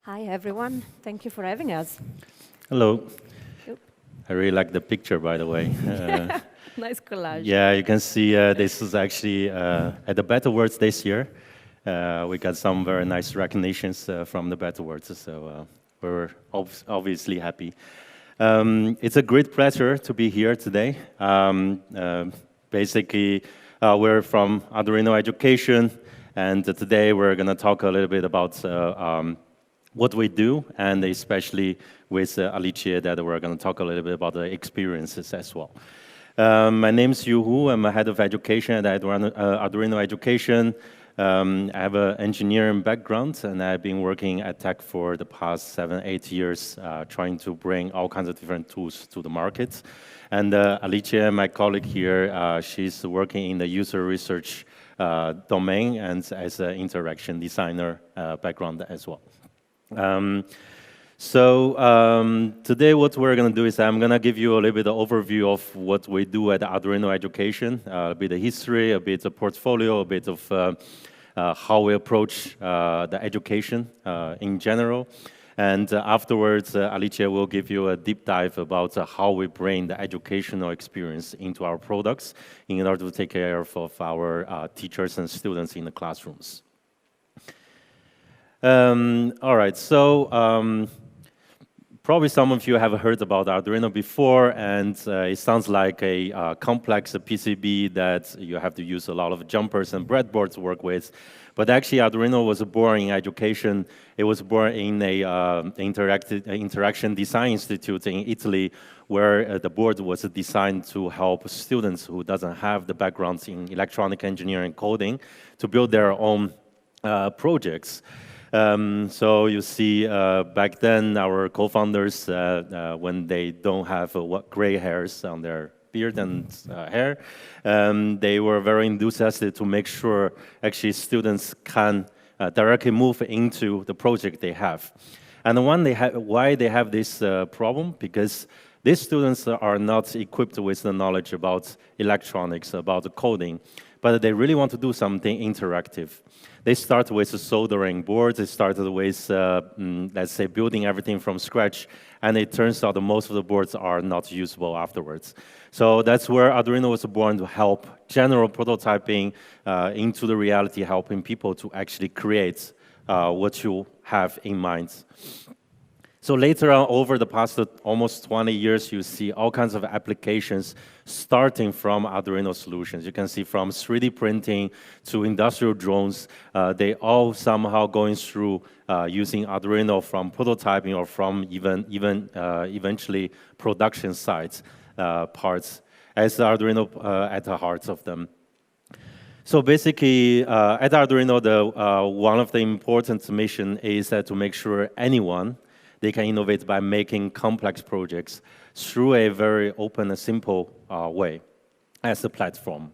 Hi, everyone. Thank you for having us. Hello. Yep. I really like the picture, by the way. Nice collage. Yeah, you can see this is actually at the Better Words this year. We got some very nice recognitions from the Better Words, so we're obviously happy. It's a great pleasure to be here today. Basically, we're from Arduino Education, and today we're going to talk a little bit about what we do, and especially with Alicia, that we're going to talk a little bit about the experiences as well. My name is Yu Hu. I'm a head of education at Arduino Education. I have an engineering background, and I've been working at tech for the past 7-8 years, trying to bring all kinds of different tools to the market. And Alicia, my colleague here, she's working in the user research domain and as an interaction designer background as well. Today what we're going to do is I'm going to give you a little bit of overview of what we do at Arduino Education, a bit of history, a bit of portfolio, a bit of how we approach the education in general. And afterwards, Alicia will give you a deep dive about how we bring the educational experience into our products in order to take care of our teachers and students in the classrooms. All right, so probably some of you have heard about Arduino before, and it sounds like a complex PCB that you have to use a lot of jumpers and breadboards to work with. But actually, Arduino was born in education. It was born in a Interaction Design Institute in Italy, where the board was designed to help students who doesn't have the backgrounds in electronic engineering coding to build their own projects. So you see, back then, our co-founders, when they don't have gray hairs on their beard and hair, they were very enthusiastic to make sure actually students can directly move into the project they have. And why they have this problem? Because these students are not equipped with the knowledge about electronics, about the coding, but they really want to do something interactive. They start with soldering boards, they started with, let's say, building everything from scratch, and it turns out that most of the boards are not usable afterwards. So that's where Arduino was born, to help general prototyping into the reality, helping people to actually create what you have in mind. So later on, over the past almost 20 years, you see all kinds of applications starting from Arduino solutions. You can see from 3D printing to industrial drones, they all somehow going through using Arduino from prototyping or from even eventually production sites parts as Arduino at the heart of them. So basically, at Arduino, one of the important mission is to make sure anyone they can innovate by making complex projects through a very open and simple way as a platform.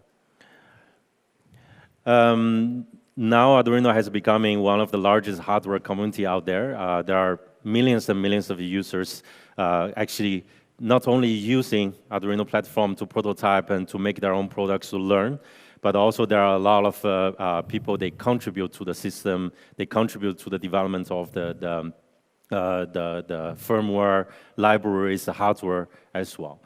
Now Arduino has become one of the largest hardware community out there. There are millions and millions of users actually not only using Arduino platform to prototype and to make their own products to learn, but also there are a lot of people, they contribute to the system, they contribute to the development of the firmware, libraries, the hardware as well.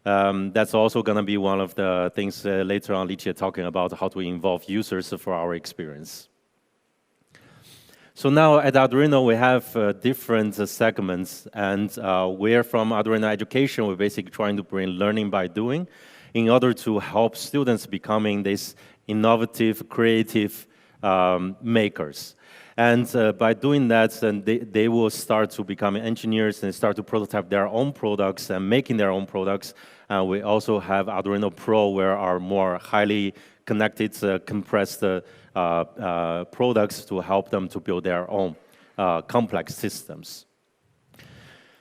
That's also going to be one of the things later on, Alicia talking about how to involve users for our experience. So now at Arduino, we have different segments, and we're from Arduino Education. We're basically trying to bring learning by doing in order to help students becoming these innovative, creative makers. And by doing that, then they will start to become engineers and start to prototype their own products and making their own products. We also have Arduino Pro, where are more highly connected, compressed products to help them to build their own complex systems.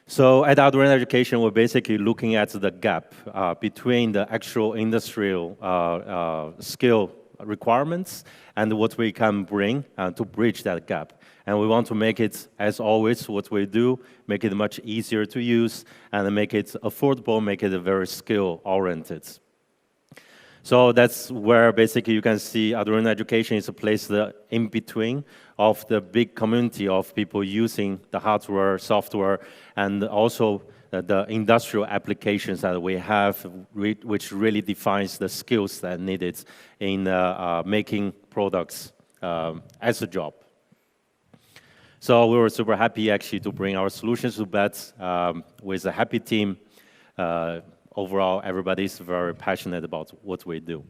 So at Arduino Education, we're basically looking at the gap between the actual industrial skill requirements and what we can bring to bridge that gap. And we want to make it, as always, what we do, make it much easier to use and make it affordable, make it very skill-oriented. So that's where basically you can see Arduino education is a place in between of the big community of people using the hardware, software, and also the industrial applications that we have, which really defines the skills that are needed in making products as a job. So we were super happy actually to bring our solutions to BET with a happy team. Overall, everybody's very passionate about what we do.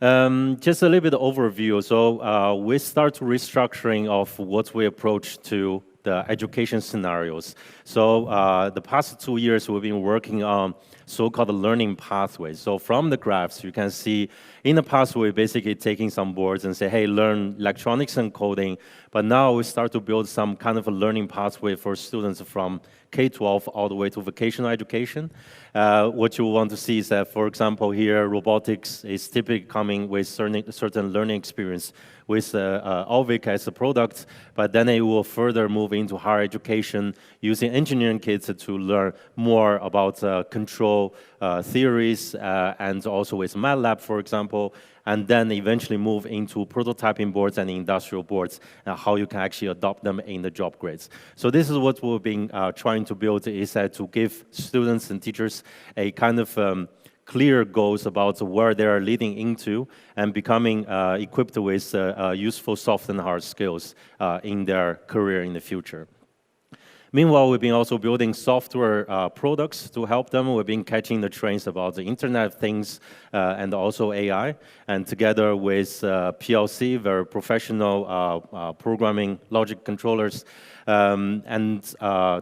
Just a little bit of overview. So we start restructuring of what we approach to the education scenarios. So the past 2 years, we've been working on so-called learning pathways. So from the graphs, you can see in the past, we're basically taking some boards and say, hey, learn electronics and coding. But now we start to build some kind of a learning pathway for students from K-12 all the way to vocational education. What you want to see is that, for example, here, robotics is typically coming with certain learning experience with Alvic as a product, but then it will further move into higher education using engineering kits to learn more about control theories and also with MATLAB, for example, and then eventually move into prototyping boards and industrial boards and how you can actually adopt them in the job grades. So this is what we've been trying to build, is to give students and teachers a kind of clear goals about where they are leading into and becoming equipped with useful soft and hard skills in their career in the future. Meanwhile, we've been also building software products to help them. We've been catching the trends about the Internet of Things and also AI. And together with PLC, very professional programming logic controllers, and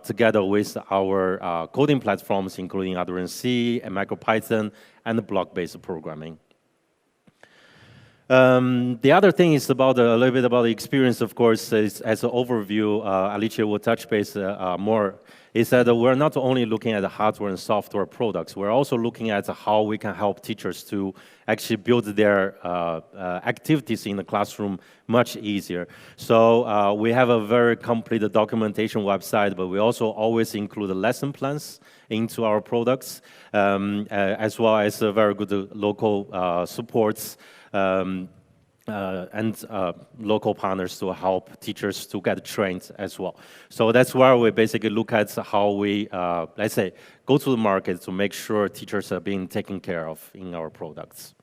together with our coding platforms, including Arduino C and MicroPython and block-based programming. The other thing is about a little bit about the experience, of course, is, as an overview, Alicia will touch base more, is that we're not only looking at the hardware and software products, we're also looking at how we can help teachers to actually build their activities in the classroom much easier. So we have a very complete documentation website, but we also always include the lesson plans into our products, as well as very good local supports and local partners to help teachers to get trained as well. So that's where we basically look at how we, let's say, go to the market to make sure teachers are being taken care of in our products.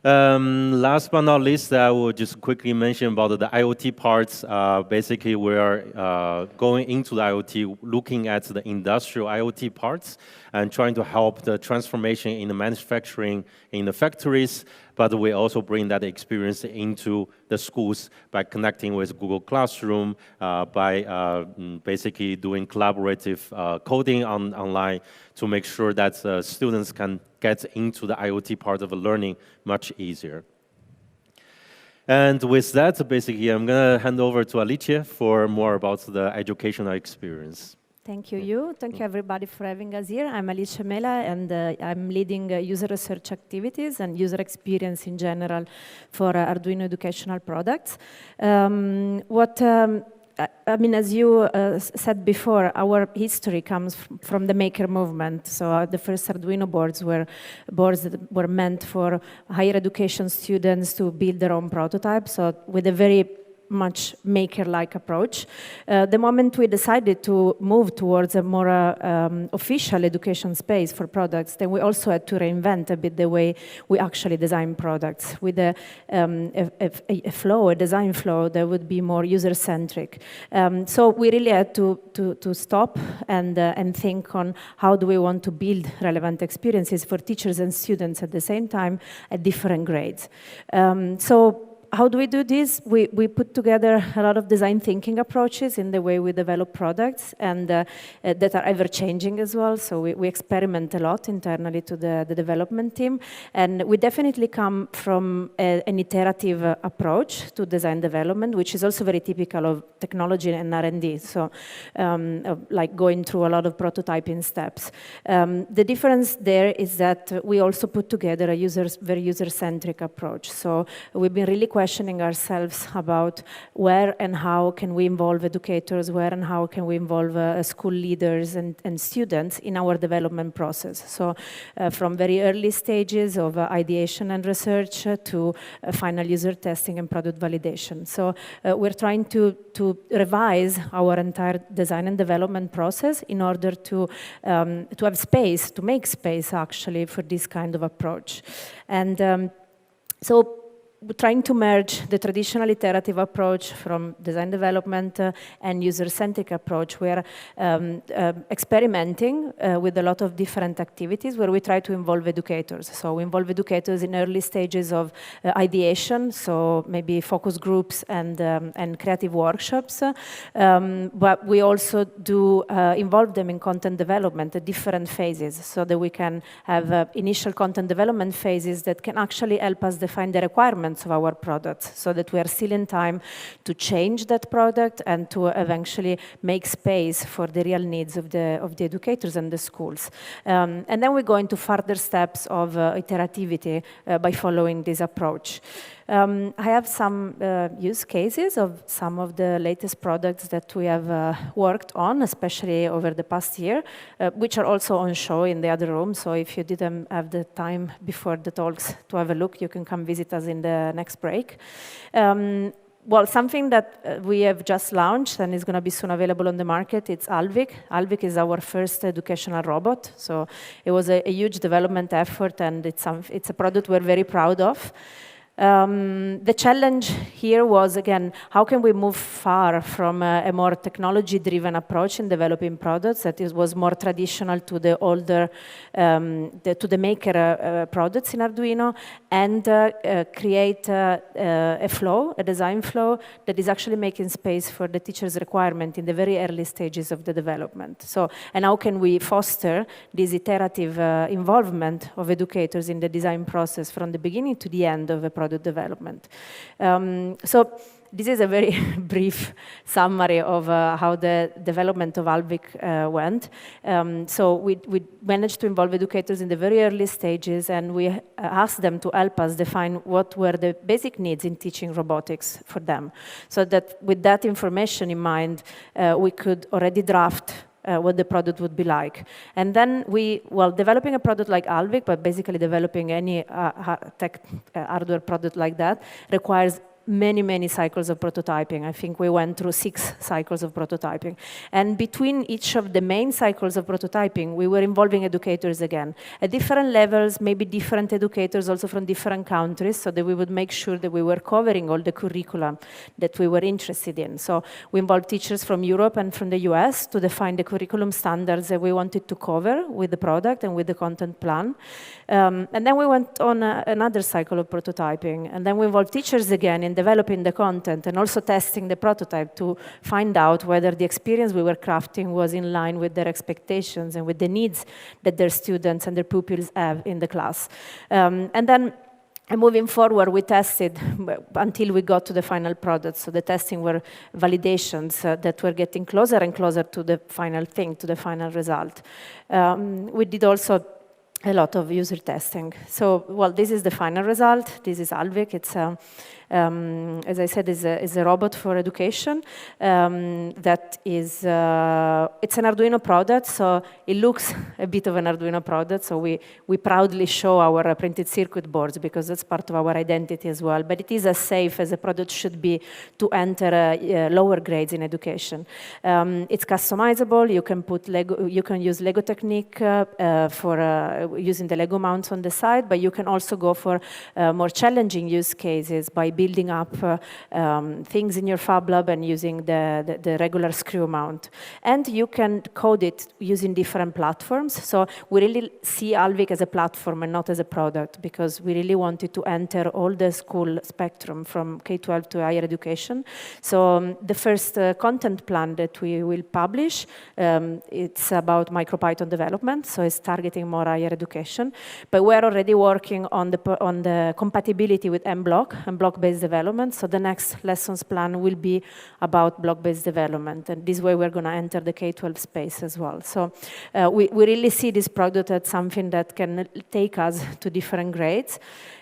Last but not least, I will just quickly mention about the IoT parts. Basically, we are going into the IoT, looking at the industrial IoT parts and trying to help the transformation in the manufacturing in the factories, but we also bring that experience into the schools by connecting with Google Classroom, by basically doing collaborative coding online to make sure that students can get into the IoT part of the learning much easier. And with that, basically, I'm going to hand over to Alicia for more about the educational experience. Thank you. Thank you, everybody, for having us here. I'm Alicia Mela, and I'm leading user research activities and user experience in general for Arduino educational products. I mean, as you said before, our history comes from the maker movement. So the first Arduino boards were boards that were meant for higher education students to build their own prototypes, so with a very much maker-like approach. The moment we decided to move towards a more official education space for products, then we also had to reinvent a bit the way we actually design products with a design flow that would be more user-centric. So we really had to stop and think on how do we want to build relevant experiences for teachers and students at the same time at different grades. So how do we do this? We put together a lot of design thinking approaches in the way we develop products, and that are ever-changing as well. So we experiment a lot internally to the development team. And we definitely come from an iterative approach to design development, which is also very typical of technology and R&D. So like going through a lot of prototyping steps. The difference there is that we also put together a very user-centric approach. So we've been really quite questioning ourselves about where and how can we involve educators, where and how can we involve school leaders and students in our development process. So from very early stages of ideation and research to final user testing and product validation. So we're trying to revise our entire design and development process in order to have space, to make space actually for this kind of approach. And so we're trying to merge the traditional iterative approach from design development and user-centric approach. We're experimenting with a lot of different activities where we try to involve educators. So we involve educators in early stages of ideation, so maybe focus groups and creative workshops. But we also do involve them in content development at different phases so that we can have initial content development phases that can actually help us define the requirements of our products so that we are still in time to change that product and to eventually make space for the real needs of the educators and the schools. And then we go into further steps of iterativity by following this approach. I have some use cases of some of the latest products that we have worked on, especially over the past year, which are also on show in the other room. So if you didn't have the time before the talks to have a look, you can come visit us in the next break. Well, something that we have just launched and is going to be soon available on the market, it's Alvik. Alvik is our first educational robot. So it was a huge development effort, and it's a product we're very proud of. The challenge here was, again, how can we move far from a more technology-driven approach in developing products that was more traditional to the older, to the maker products in Arduino, and create a flow, a design flow that is actually making space for the teacher's requirement in the very early stages of the development. So, and how can we foster this iterative involvement of educators in the design process from the beginning to the end of a product development. So this is a very brief summary of how the development of Alvik went. So we managed to involve educators in the very early stages, and we asked them to help us define what were the basic needs in teaching robotics for them. So that with that information in mind, we could already draft what the product would be like. And then developing a product like Alvik, but basically developing any tech hardware product like that, requires many cycles of prototyping. I think we went through 6 cycles of prototyping. And between each of the main cycles of prototyping, we were involving educators again. At different levels, maybe different educators also from different countries, so that we would make sure that we were covering all the curriculum that we were interested in. So we involved teachers from Europe and from the US to define the curriculum standards that we wanted to cover with the product and with the content plan. And then we went on another cycle of prototyping. And then we involved teachers again in developing the content and also testing the prototype to find out whether the experience we were crafting was in line with their expectations and with the needs that their students and their pupils have in the class. And then moving forward, we tested until we got to the final product. So the testing were validations that were getting closer and closer to the final thing, to the final result. We did also a lot of user testing. So, well, this is the final result. This is Alvik. It's as I said, is a robot for education that is, it's an Arduino product, so it looks a bit of an Arduino product, so we proudly show our printed circuit boards because that's part of our identity as well, but it is as safe as a product should be to enter lower grades in education. It's customizable, you can put Lego, you can use Lego technique for using the Lego mounts on the side, but you can also go for more challenging use cases by building up things in your Fab Lab and using the regular screw mount. And you can code it using different platforms. So we really see Alvik as a platform and not as a product because we really wanted to enter all the school spectrum from K-12 to higher education. So the first content plan that we will publish, it's about MicroPython development, so it's targeting more higher education. But we're already working on the compatibility with MBlock, and block-based block-based development. So the next lessons plan will be about block-based development. And this way we're going to enter the K-12 space as well. So we really see this product as something that can take us to different grades.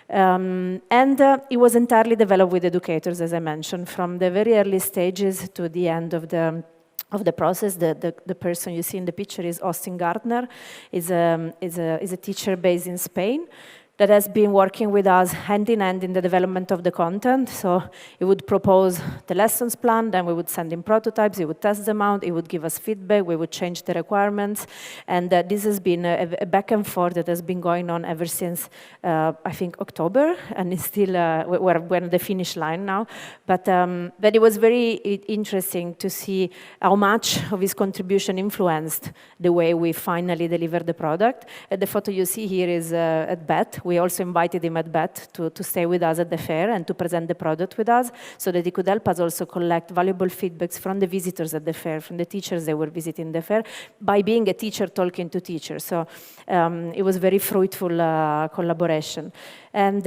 It was entirely developed with educators, as I mentioned, from the very early stages to the end of the process. The person you see in the picture is Austin Gardner, is a teacher based in Spain that has been working with us hand in hand in the development of the content. So he would propose the lessons plan, then we would send him prototypes, he would test them out, he would give us feedback, we would change the requirements. And this has been a back and forth that has been going on ever since, I think, October, and it's still, we're on the finish line now. But it was very interesting to see how much of his contribution influenced the way we finally delivered the product. The photo you see here is at BET. We also invited him at BET to stay with us at the fair and to present the product with us, so that he could help us also collect valuable feedbacks from the visitors at the fair, from the teachers that were visiting the fair, by being a teacher talking to teachers. So it was very fruitful collaboration. And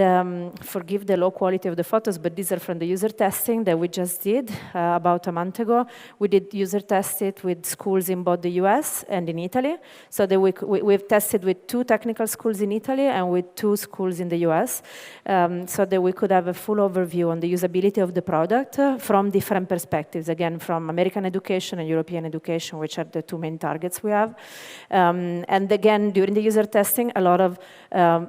forgive the low quality of the photos, but these are from the user testing that we just did about a month ago. We did user test it with schools in both the US and in Italy. So that we've tested with 2 technical schools in Italy and with 2 schools in the US, so that we could have a full overview on the usability of the product from different perspectives, again, from American education and European education, which are the 2 main targets we have. And again, during the user testing, a lot of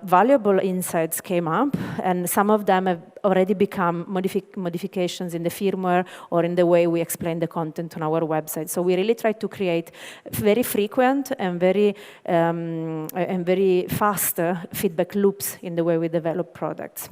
valuable insights came up, and some of them have already become modifications in the firmware or in the way we explain the content on our website. So we really try to create very frequent and very fast feedback loops in the way we develop products.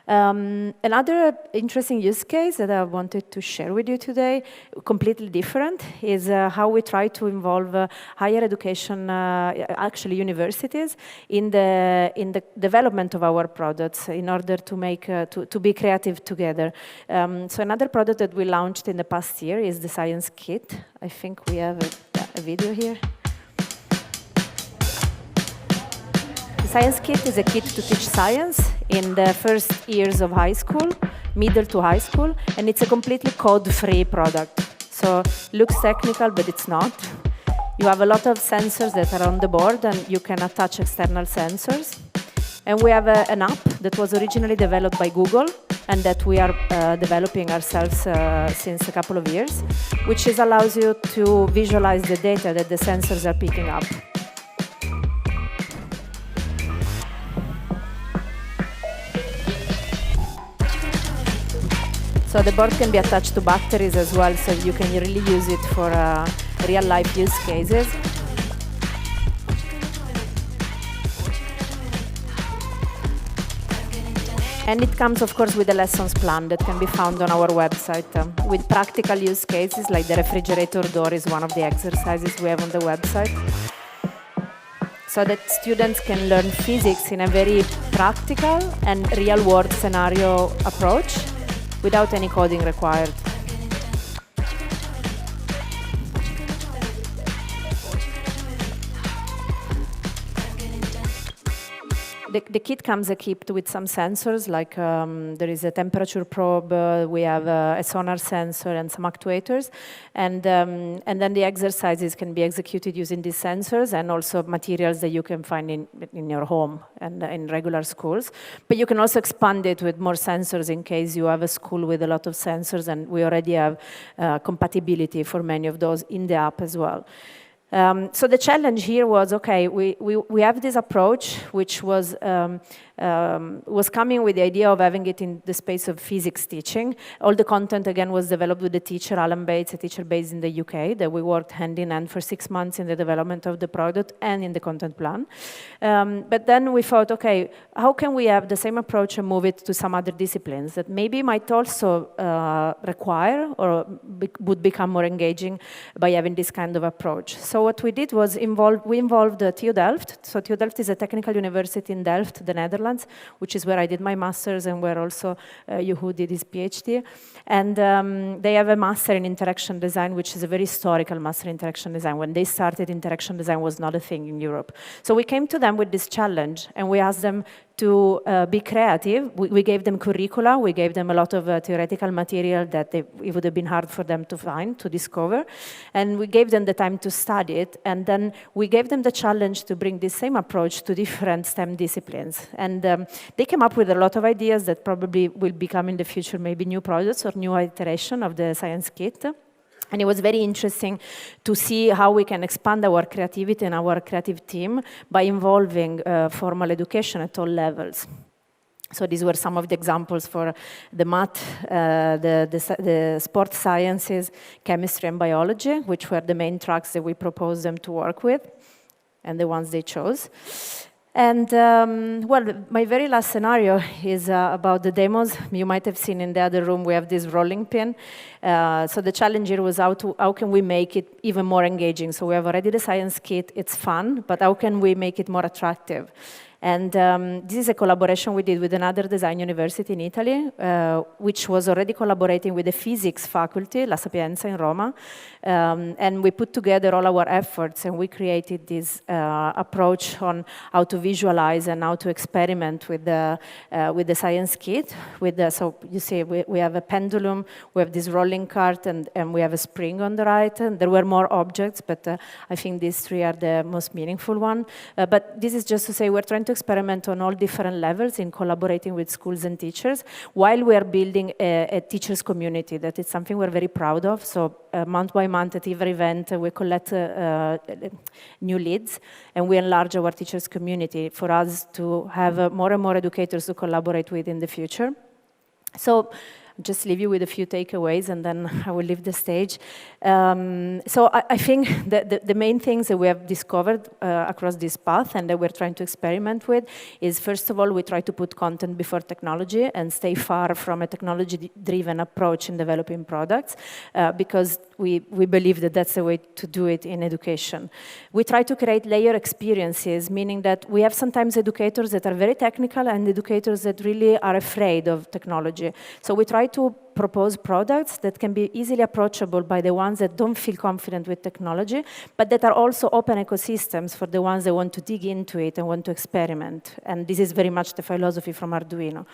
Another interesting use case that I wanted to share with you today, completely different, is how we try to involve higher education, actually universities, in the development of our products in order to make to be creative together. So another product that we launched in the past year is the Science Kit. I think we have a video here. The Science Kit is a kit to teach science in the first years of high school, middle to high school, and it's a completely code-free product. So looks technical, but it's not. You have a lot of sensors that are on the board, and you can attach external sensors. And we have an app that was originally developed by Google and that we are developing ourselves since a couple of years, which allows you to visualize the data that the sensors are picking up. So the board can be attached to batteries as well, so you can really use it for real-life use cases. And it comes, of course, with a lessons plan that can be found on our website with practical use cases, like the refrigerator door is one of the exercises we have on the website, so that students can learn physics in a very practical and real-world scenario approach, without any coding required. The kit comes equipped with some sensors, like there is a temperature probe, we have a sonar sensor and some actuators, and then the exercises can be executed using these sensors and also materials that you can find in your home and in regular schools. But you can also expand it with more sensors in case you have a school with a lot of sensors, and we already have compatibility for many of those in the app as well. So the challenge here was, okay, we have this approach which was coming with the idea of having it in the space of physics teaching. All the content, again, was developed with the teacher, Alan Bates, a teacher based in the UK, that we worked hand in hand for 6 months in the development of the product and in the content plan. But then we thought, okay, how can we have the same approach and move it to some other disciplines that maybe might also require or would become more engaging by having this kind of approach? So what we did was we involved TU Delft. So TU Delft is a technical university in Delft, the Netherlands, which is where I did my master's and where also Juhu did his PhD. And they have a master in interaction design, which is a very historical master in interaction design. When they started, interaction design was not a thing in Europe. So we came to them with this challenge, and we asked them to be creative. We gave them curricula, we gave them a lot of theoretical material that it would have been hard for them to find, to discover, and we gave them the time to study it, and then we gave them the challenge to bring this same approach to different STEM disciplines. And they came up with a lot of ideas that probably will become in the future maybe new projects or new iteration of the science kit. And it was very interesting to see how we can expand our creativity and our creative team by involving formal education at all levels. So these were some of the examples for the math, the sports sciences, chemistry and biology, which were the main tracks that we proposed them to work with, and the ones they chose. And, well, my very last scenario is about the demos. You might have seen in the other room, we have this rolling pin. So the challenge here was how can we make it even more engaging? So we have already the science kit, it's fun, but how can we make it more attractive? And this is a collaboration we did with another design university in Italy, which was already collaborating with the physics faculty, La Sapienza in Roma. And we put together all our efforts, and we created this approach on how to visualize and how to experiment with the science kit. So you see, we have a pendulum, we have this rolling cart, and we have a spring on the right. And there were more objects, but I think these three are the most meaningful one. But this is just to say we're trying to experiment on all different levels in collaborating with schools and teachers while we are building a teachers community. That is something we're very proud of. So month by month at every event we collect new leads and we enlarge our teachers community for us to have more and more educators to collaborate with in the future. So just leave you with a few takeaways and then I will leave the stage. So I think that the main things that we have discovered across this path and that we're trying to experiment with is, first of all, we try to put content before technology and stay far from a technology-driven approach in developing products because we believe that that's the way to do it in education. We try to create layer experiences, meaning that we have sometimes educators that are very technical and educators that really are afraid of technology. So we try to propose products that can be easily approachable by the ones that don't feel confident with technology, but that are also open ecosystems for the ones that want to dig into it and want to experiment. And this is very much the philosophy from Arduino.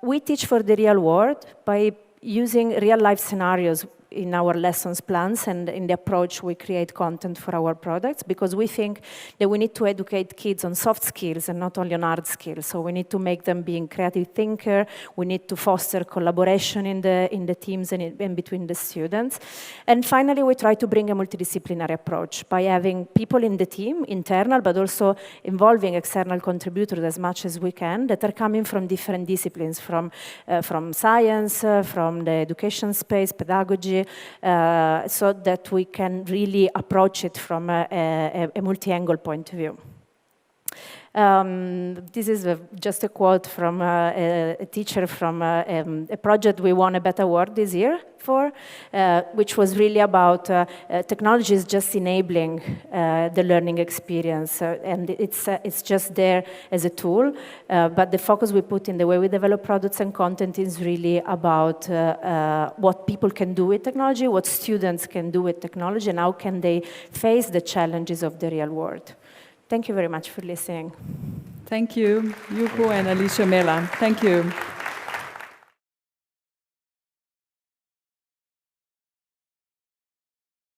We teach for the real world by using real-life scenarios in our lessons plans and in the approach we create content for our products, because we think that we need to educate kids on soft skills and not only on hard skills. So we need to make them being creative thinker. We need to foster collaboration in the teams and in between the students. And finally, we try to bring a multidisciplinary approach by having people in the team, internal, but also involving external contributors as much as we can that are coming from different disciplines, from science, from the education space, pedagogy, so that we can really approach it from a multi-angle point of view. This is just a quote from a teacher from a project we won a beta award this year for, which was really about technology is just enabling the learning experience, and it's just there as a tool, but the focus we put in the way we develop products and content is really about what people can do with technology, what students can do with technology, and how can they face the challenges of the real world. Thank you very much for listening. Thank you, Juhu and Alicia Mela. Thank you.